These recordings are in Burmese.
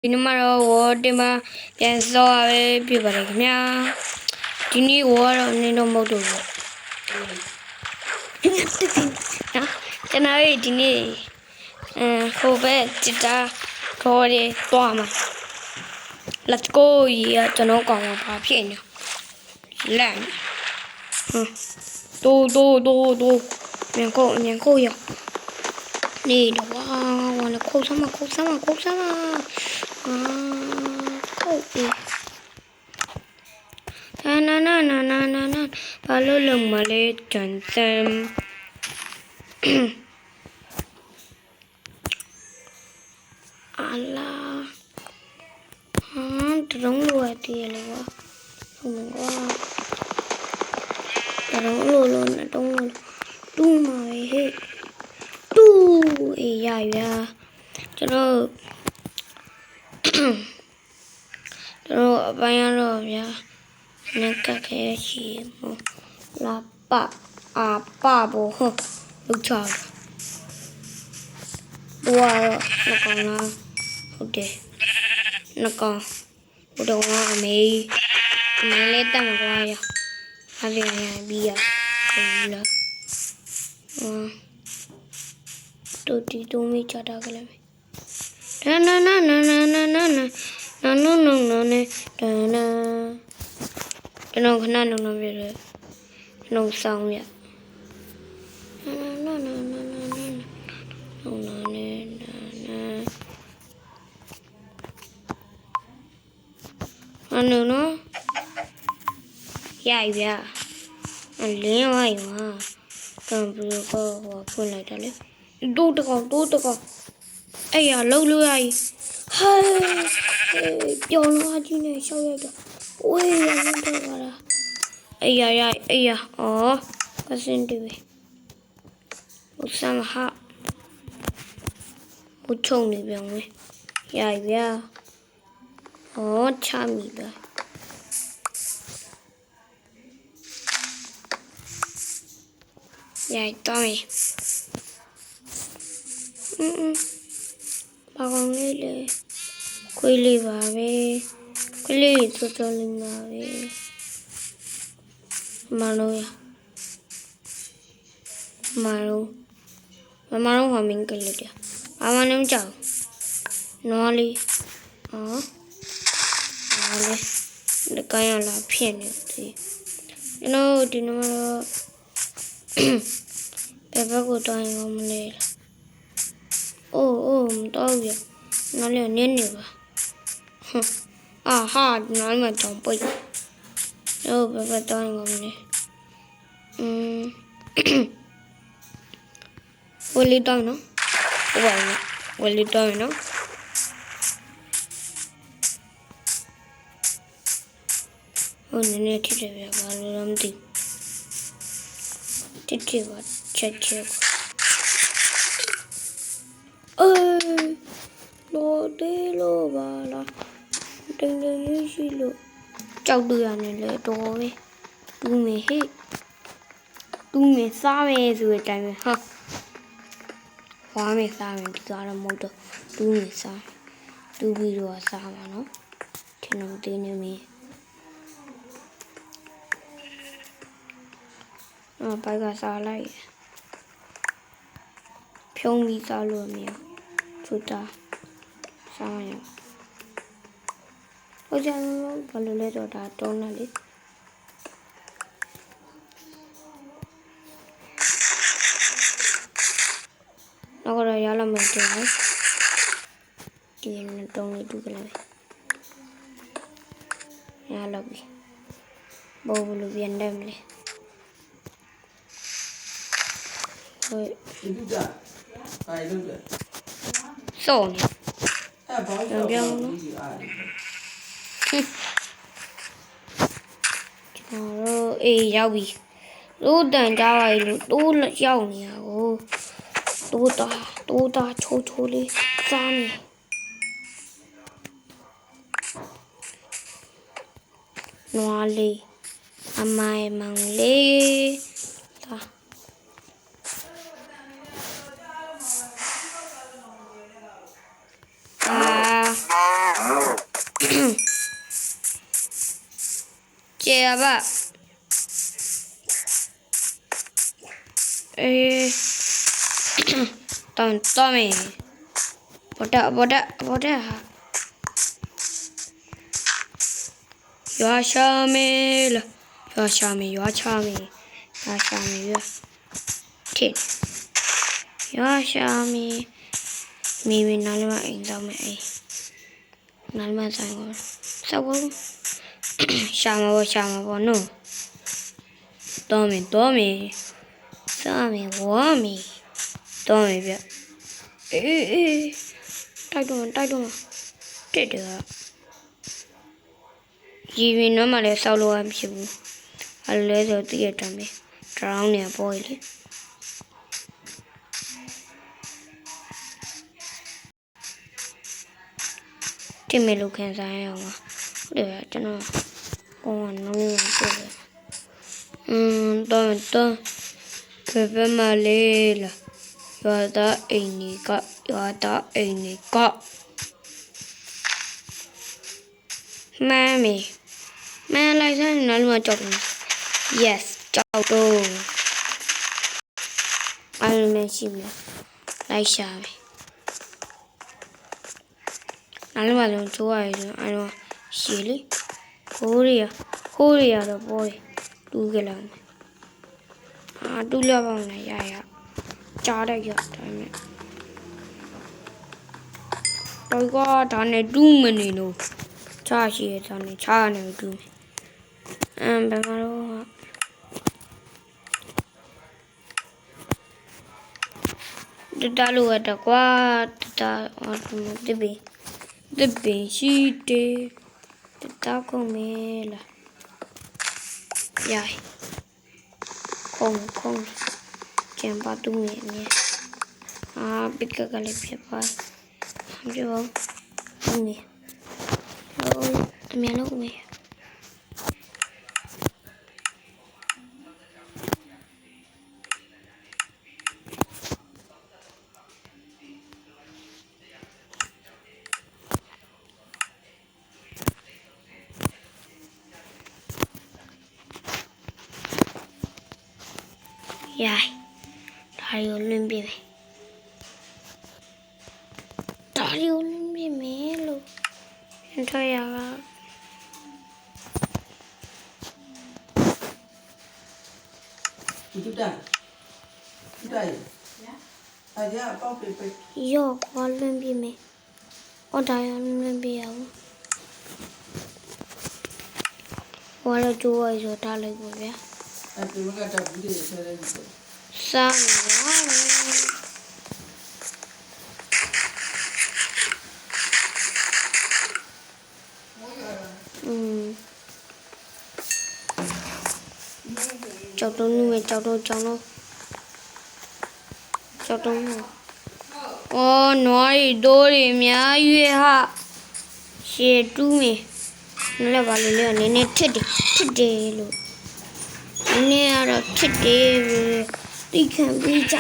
ဒီနေ့မှာတော့ဝေါ်တင်မှာပြန်စောရပဲပြပါတယ်ခင်ဗျာဒီနေ့ဝေါ်ကတော့နင်းတော့မဟုတ်တော့ဘူးနော်ကျွန်တော်ဒီနေ့ဟိုဘက်တစ်တာခေါ်ရဲသွားမှာ let's go ရေကျွန်တော်ကောင်ဘာဖြစ်နေလန့်တိုးမြန်ကိုရောက်နေတော့ဝါခုတ်ဆမ်းမခုတ်ပြီနာဘာလို့လုံးမလဲတန်တန်အလာတရုံးလိုတည်းလေကွာဟုတ်မှာကွာတရုံးလိုနဲ့တုံးလိုတူးမှာဟဲ့တူးအေးရကျွန်တော်အပိုင်းရတော့ဗျာနက်ကခဲရှိလာပဘောဟုတ်လောက်ချတော့နှကောင်လားဟုတ်တယ်နှကောင်ဘုတော်ကအမေလေးတက်မှာကွာရအားရပြီးရဟုတ်လားတူမီချတာကလည်းနာကျွန်တော်ခဏလုံးပြတယ်နှုတ်ဆောင်ရနော်ရိုက်ပြလင်းဝိုင်းမှာကံပူကိုဖွင့်လိုက်တယ်လေတိုးတကောင်အဲ့ရလှုပ်လို့ရည်ဟဲ့ပျော်လာကြီးနဲ့ရှောက်ရတော့ဝေးရမ်းတော့ပါလားအဲ့ရကစင်တူဥစမ်းဟာဘုချုံနေပြောင်းလေရိုက်ပြချမိပါရိုက်တော့မယ်ဘာကောင်းလေးလဲခွေးလေးပါပဲခွေးလေးတော်လေးပါပဲမလို့ဟောမင်းကလေးတယ်ဘာမှလည်းမကြောက်နော်လေးလေကရလာဖြစ်နေတယ်ကျွန်တော်ဒီနေ့တော့ဘယ်ဘက်ကိုတောင်းရမလဲမတော့ရနော်လေနင်းနေပါဟာနားမတောင်းပိတ်ဘယ်ဘက်တောင်းရမလဲဝလီတောင်းနော်ဝလီတောင်းနော်နည်းနည်းထိတယ်ဗျာဘာလို့လဲမသိတိပါချက်လိုတေးလိုပါလားတင်းလေးရှိလို့ကြောက်တူရနေလေတော်ပဲတူးမယ်ဟဲ့တူးမယ်စားမယ်ဆိုတဲ့အတိုင်းပဲဟာဝါမယ်စားမယ်ဒီကတော့မဟုတ်တော့တူးမယ်စားတူးပြီးတော့စားပါနော်ထင်တော့တင်းနေမယ်ဘိုက်ကစားလိုက်ဖြုံးပြီးစားလို့မရချူတာစားရဟုတ်ကြဘာလို့လဲတော့ဒါတုံးလိုက်လေနောက်တော့ရလာမှတင်တယ်ဒီနဲ့တုံးလေးတူကလေးရလာပြီဘောဘလူပြန်တယ်မလဲစောနေပြောင်းနော်ကျွန်တော်ရောက်ပြီလို့တန်ကြပါလို့တိုးရောက်နေရကိုတိုးတာချိုးလေးစားနေနွားလေးအမိုင်မောင်လေးဒါ à bà ê tao tao mày bỏ đạ yo cha mày là yo cha mày thiệt yo cha mày mình nói mà anh tao mày nói mà sao không sao mà no tao mày sao mày quá mày tao mày biết ê tay đùa chết được gì vì nó mà lại sao luôn em chịu anh lấy rồi tự nhiên trầm đi trao nè boy đi thì mình lúc khen sai không à để cho nó còn nó như thế tôi cái về mà lên là giờ ta anh có mẹ lại sao nó mà chọc yes chọc đồ anh mẹ chim là lại sao anh mà luôn chúa rồi anh mà xí lý Korea the boy tu cái lòng tu lo bằng này ya cha đây kìa tôi có thằng này tu mình này đâu cha gì thằng này cha này tu em bé mà đâu ta luôn đã qua ta tiếp bị chi tê ta không mê là dài không chém ba tu mẹ nhé biết cái này biết ba không chứ không mẹ rồi mẹ nó cũng mẹ dài đại Olympic mẹ luôn em thôi à chú đây à dạ bao bì yo Olympic mẹ ở đại Olympic là chú ấy rồi ta lấy của bé anh cứ cái tập đi chơi đây sao nữa cháu tôi nuôi cháu tôi nói đôi thì mẹ yêu ha xe chú mẹ nó là bảo lên nên thích đi luôn nè là thích đi đi khám đi chợ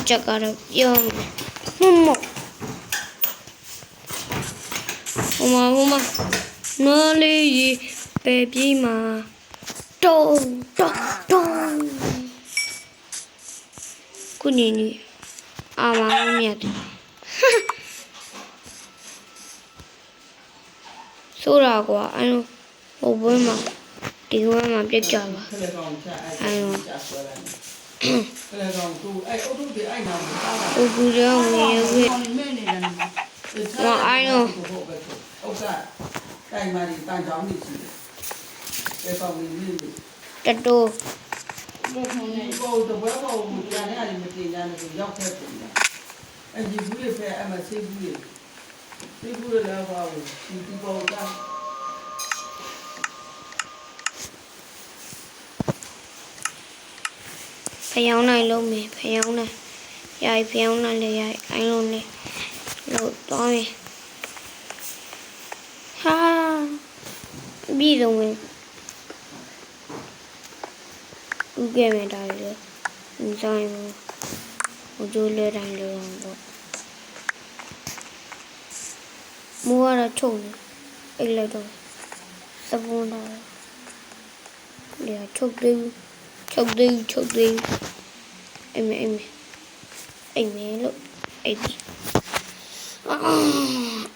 chắc là yêu mama nó lấy gì baby mà đông cô nhìn mà mẹ số là của anh ô với mà tiếng mà biết chờ mà anh ô cứ đâu nghe mà anh ơi Tado phải áo này luôn mẹ phải áo này dài phải áo này là dài anh luôn này lột to mẹ ha biết rồi mẹ cứ kia mẹ đại rồi mình sai mà một chú lên đại rồi mua là trộn အိတ်လိုက်တော့သဘုံတော့လေချုပ်သေးအိမ်မဲလို့အိတ်ပြီ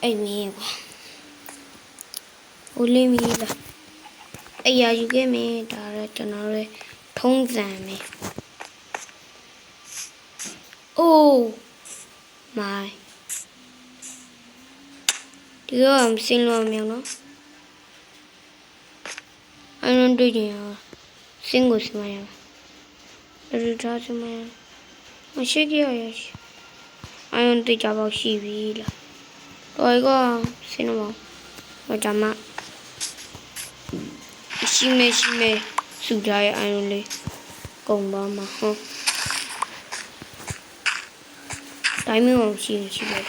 အိမ်မဲကွာဟိုလင်းပြီလားအဲ့ရယူခဲ့မယ်ဒါတော့ကျွန်တော်တို့ထုံးစံပဲအိုးမိုင်ဒီကစင်းလို့မြောင်နော်အဲ့တော့တွေ့ကြရစင်းကိုစမရလူသားစမရမရှိကြရရအဲ့တော့တွေ့ကြပါရှိပြီလားတော့ကစင်းတော့တော့ကြမှာရှိမဲစုကြရဲ့အဲ့လိုလေးကုန်ပါမှာဟုတ်တိုင်းမျိုးရှိတယ်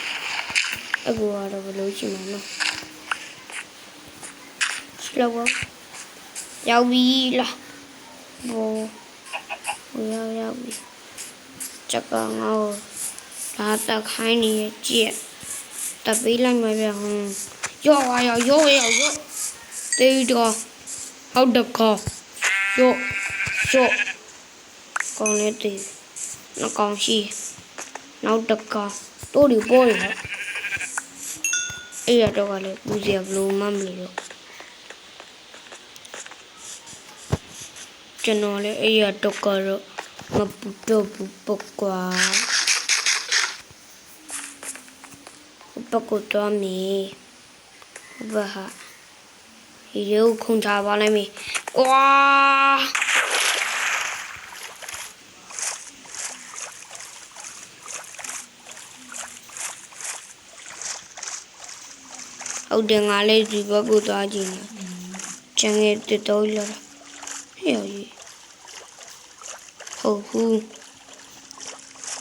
အခုကတော့ဘယ်လိုရှိမှာနော်slow ရောက်ပြီလားဘောရောက်ပြီချက်ကငါ့ကိုလာတက်ခိုင်းနေကြည့်တပ်ပေးလိုက်မှာဗျဟွန်းရော့တေးတော့ဟုတ်တကောရော့ကောင်းလေးတေးနှကောင်ရှိနောက်တကောင်တိုးဒီပေါ်ရအဲ့ရတော့ကလည်းပူစရာဘလို့မှမလို့ကျွန်တော်လည်းအဲ့ရတော့ကတော့မပူတော့ဘူးပကွာပကွတော့မီဘာဟာဒီရုပ်ခုန်ချပါလိုက်ပြီကွာဟုတ်တယ်ငါလေးဒီဘက်ကိုသွားကြည့်နေကျန်ခဲ့တဲ့တော့လာဟဲ့ရီဟုတ်ဘူး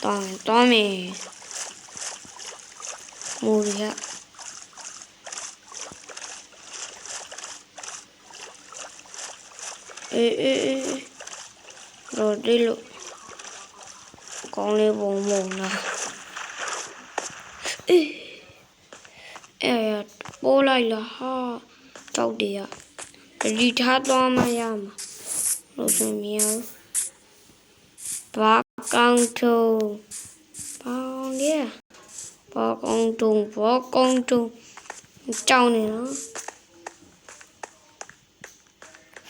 တောင်းမယ်မူရအေးတော့ဒီလိုကောင်းလေးပုံလားအေးပိုးလိုက်လားဟာကြောက်တယ်ဒီထားသွားမှရမှာလို့ဆိုမြင်ဘာကောင်ထုံပေါင်းရဘာကောင်ထုံကြောက်နေနော်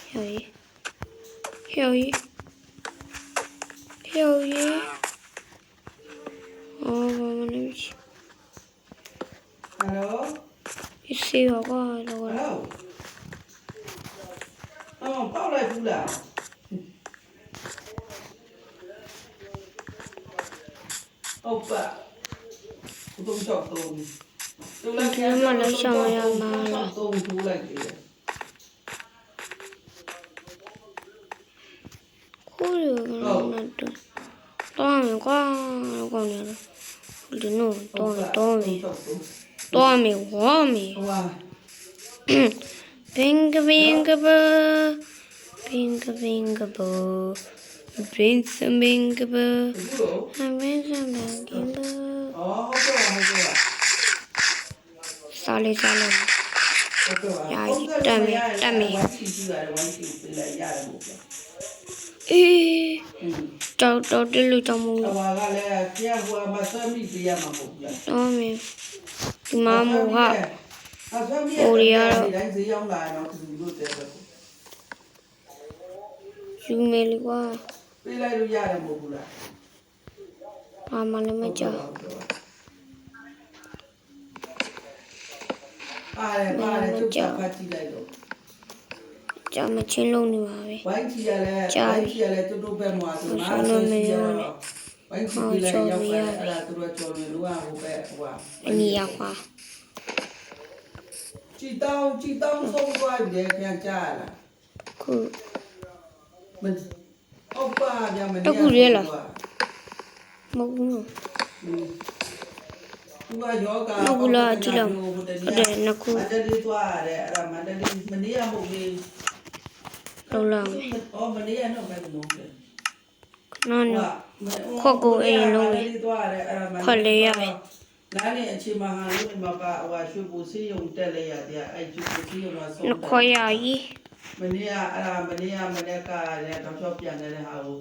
ဟဲ့ဘာမလဲ Hello. See how God. Hello. Bao lại phụ là. Oppa. Tôi chọn tôm. Thế mà lấy xong rồi mà là tôm thu lại kìa. khối được là được. To mình quá còn nữa. Đừng nổi to mì quá mì. Pink boo. Prince bing boo. I'm bing boo. Sorry. Yeah, tell me. Cháu đi lưu trong mù. Đó mẹ. Mà mù hả? Ồ đi à. Chú mẹ đi qua. Mà lấy mấy cháu. Chả mà trên lâu nữa vậy. Chả sao nó mới ngon này. Họ cho vì anh nhà khoa. Chị tao không qua để khen cha là. Mình ông ba nhà mình. Tao cứ đi là. Mốc nữa. Nó cứ là chỉ là để nó cứ đâu là nó khó cô ấy luôn khỏi lấy à နားနေအချိန်မှာဟာလို့မပါဟိုရွှေပူစီးရုံတက်လိုက်ရတဲ့အဲ့ရွှေပူစီးရုံမှာဆုံး နှစ်ခွက်ရကြီး မနေ့ကအဲ့ဒါမနေ့ကလည်းတော့ချောပြန်နေတဲ့ဟာကို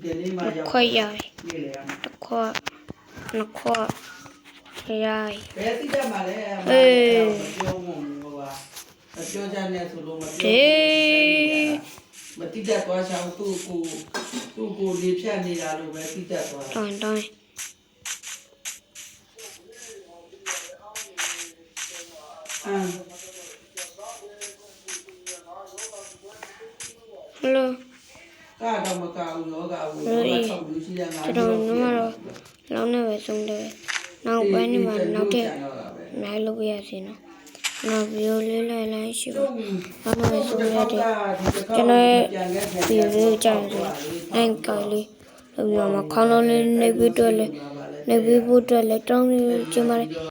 ဒီနေ့မှရောက် ခွက်ရကြီး ပြေးလေရမယ် တစ်ခွက်နှစ်ခွက်ရကြီး ဘယ်တိတက်မှာလဲပြောမှမဟိုပါပြောကြနေဆိုလို့မပြောမတိတက်သွားချောင်းသူ့ကိုလေဖြတ်နေတာလို့ပဲတိတက်သွား တိုင်းတိုင်းဟယ်လို ကတော့မကောက်ဘူးယောဂဘူးဆောက်လို့ရှိရငါ ကျွန်တော်ကတော့လောင်းနေပဲဆုံးတယ်နောက်ပိုင်းမှာနောက်တဲ့နိုင်လို့ရစီနော်နောက်ဗီဒီယိုလေးလိုက်ရှိပါလောင်းနေပဲဆုံးရတယ်ကျွန်တော်ဗီဒီယိုလေးကြောင်ဆိုနိုင်ကလေးလို့ပြောမှာခေါင်းလုံးလေးနေပြီးတော့လေနေပြီးဖို့အတွက်လည်းတောင်းနေချင်ပါတယ်